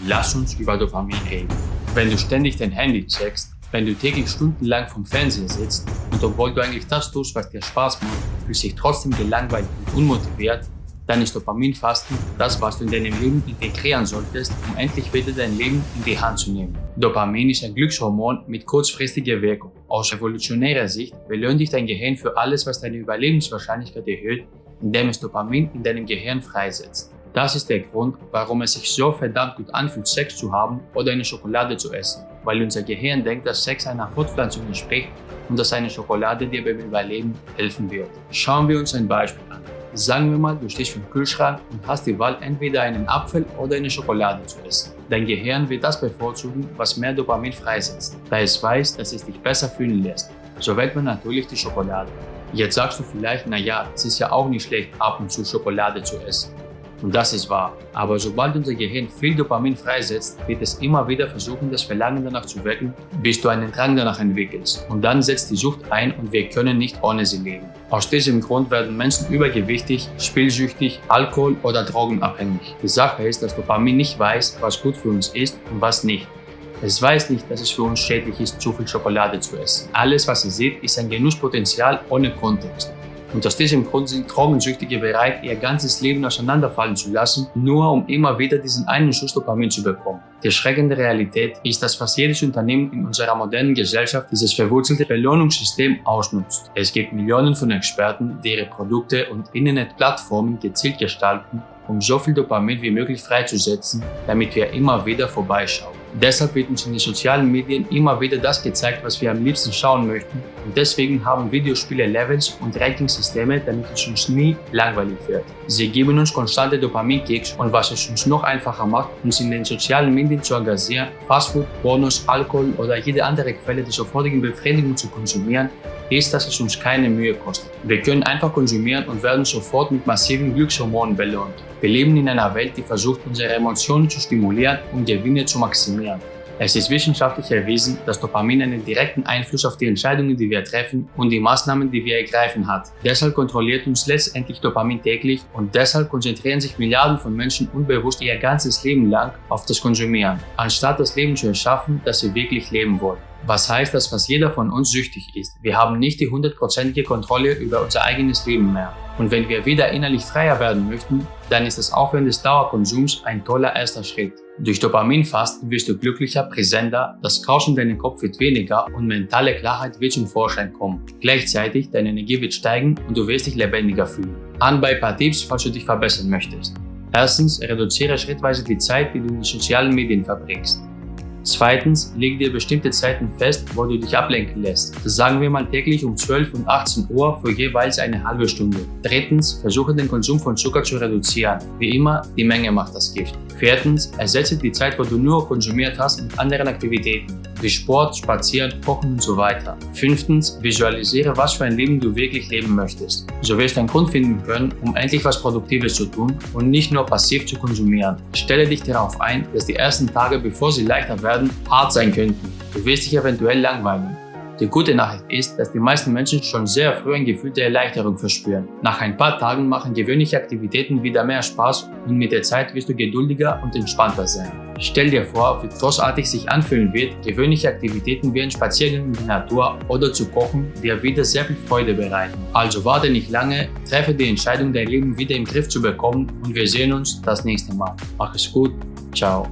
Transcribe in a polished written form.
Lass uns über Dopamin reden. Wenn du ständig dein Handy checkst, wenn du täglich stundenlang vom Fernseher sitzt und obwohl du eigentlich das tust, was dir Spaß macht, fühlst dich trotzdem gelangweilt und unmotiviert, dann ist Dopaminfasten das, was du in deinem Leben integrieren solltest, um endlich wieder dein Leben in die Hand zu nehmen. Dopamin ist ein Glückshormon mit kurzfristiger Wirkung. Aus evolutionärer Sicht belohnt dich dein Gehirn für alles, was deine Überlebenswahrscheinlichkeit erhöht, indem es Dopamin in deinem Gehirn freisetzt. Das ist der Grund, warum es sich so verdammt gut anfühlt, Sex zu haben oder eine Schokolade zu essen, weil unser Gehirn denkt, dass Sex einer Fortpflanzung entspricht und dass eine Schokolade dir beim Überleben helfen wird. Schauen wir uns ein Beispiel an. Sagen wir mal, du stehst vor dem Kühlschrank und hast die Wahl, entweder einen Apfel oder eine Schokolade zu essen. Dein Gehirn wird das bevorzugen, was mehr Dopamin freisetzt, da es weiß, dass es dich besser fühlen lässt. So wählt man natürlich die Schokolade. Jetzt sagst du vielleicht, naja, es ist ja auch nicht schlecht, ab und zu Schokolade zu essen. Und das ist wahr. Aber sobald unser Gehirn viel Dopamin freisetzt, wird es immer wieder versuchen, das Verlangen danach zu wecken, bis du einen Drang danach entwickelst. Und dann setzt die Sucht ein und wir können nicht ohne sie leben. Aus diesem Grund werden Menschen übergewichtig, spielsüchtig, alkohol- oder drogenabhängig. Die Sache ist, dass Dopamin nicht weiß, was gut für uns ist und was nicht. Es weiß nicht, dass es für uns schädlich ist, zu viel Schokolade zu essen. Alles, was es sieht, ist ein Genusspotenzial ohne Kontext. Und aus diesem Grund sind Drogensüchtige bereit, ihr ganzes Leben auseinanderfallen zu lassen, nur um immer wieder diesen einen Schuss Dopamin zu bekommen. Die erschreckende Realität ist, dass fast jedes Unternehmen in unserer modernen Gesellschaft dieses verwurzelte Belohnungssystem ausnutzt. Es gibt Millionen von Experten, die ihre Produkte und Internetplattformen gezielt gestalten, um so viel Dopamin wie möglich freizusetzen, damit wir immer wieder vorbeischauen. Deshalb wird uns in den sozialen Medien immer wieder das gezeigt, was wir am liebsten schauen möchten, und deswegen haben Videospiele Levels und Rankingsysteme, damit es uns nie langweilig wird. Sie geben uns konstante Dopaminkicks, und was es uns noch einfacher macht, uns in den sozialen Medien zu engagieren, Fastfood, Pornos, Alkohol oder jede andere Quelle der sofortigen Befriedigung zu konsumieren, ist, dass es uns keine Mühe kostet. Wir können einfach konsumieren und werden sofort mit massiven Glückshormonen belohnt. Wir leben in einer Welt, die versucht, unsere Emotionen zu stimulieren und Gewinne zu maximieren. Es ist wissenschaftlich erwiesen, dass Dopamin einen direkten Einfluss auf die Entscheidungen, die wir treffen, und die Maßnahmen, die wir ergreifen hat. Deshalb kontrolliert uns letztendlich Dopamin täglich, und deshalb konzentrieren sich Milliarden von Menschen unbewusst ihr ganzes Leben lang auf das Konsumieren, anstatt das Leben zu erschaffen, das sie wirklich leben wollen. Was heißt, dass fast jeder von uns süchtig ist. Wir haben nicht die 100%ige Kontrolle über unser eigenes Leben mehr. Und wenn wir wieder innerlich freier werden möchten, dann ist das Aufhören des Dauerkonsums ein toller erster Schritt. Durch Dopaminfasten wirst du glücklicher, präsenter, das Rauschen in deinem Kopf wird weniger und mentale Klarheit wird zum Vorschein kommen. Gleichzeitig deine Energie wird steigen und du wirst dich lebendiger fühlen. Anbei ein paar Tipps, falls du dich verbessern möchtest. Erstens, reduziere schrittweise die Zeit, die du in den sozialen Medien verbringst. Zweitens, leg dir bestimmte Zeiten fest, wo du dich ablenken lässt. Das sagen wir mal täglich um 12 und 18 Uhr für jeweils eine halbe Stunde. Drittens, versuche den Konsum von Zucker zu reduzieren. Wie immer, die Menge macht das Gift. Viertens, ersetze die Zeit, wo du nur konsumiert hast, mit anderen Aktivitäten, wie Sport, Spazieren, Kochen und so weiter. Fünftens, visualisiere, was für ein Leben du wirklich leben möchtest. So wirst du einen Grund finden können, um endlich was Produktives zu tun und nicht nur passiv zu konsumieren. Stelle dich darauf ein, dass die ersten Tage, bevor sie leichter werden, hart sein könnten. Du wirst dich eventuell langweilen. Die gute Nachricht ist, dass die meisten Menschen schon sehr früh ein Gefühl der Erleichterung verspüren. Nach ein paar Tagen machen gewöhnliche Aktivitäten wieder mehr Spaß, und mit der Zeit wirst du geduldiger und entspannter sein. Stell dir vor, wie großartig sich anfühlen wird, gewöhnliche Aktivitäten wie ein Spaziergang in die Natur oder zu kochen, dir wieder sehr viel Freude bereiten. Also warte nicht lange, treffe die Entscheidung, dein Leben wieder im Griff zu bekommen, und wir sehen uns das nächste Mal. Mach es gut, ciao.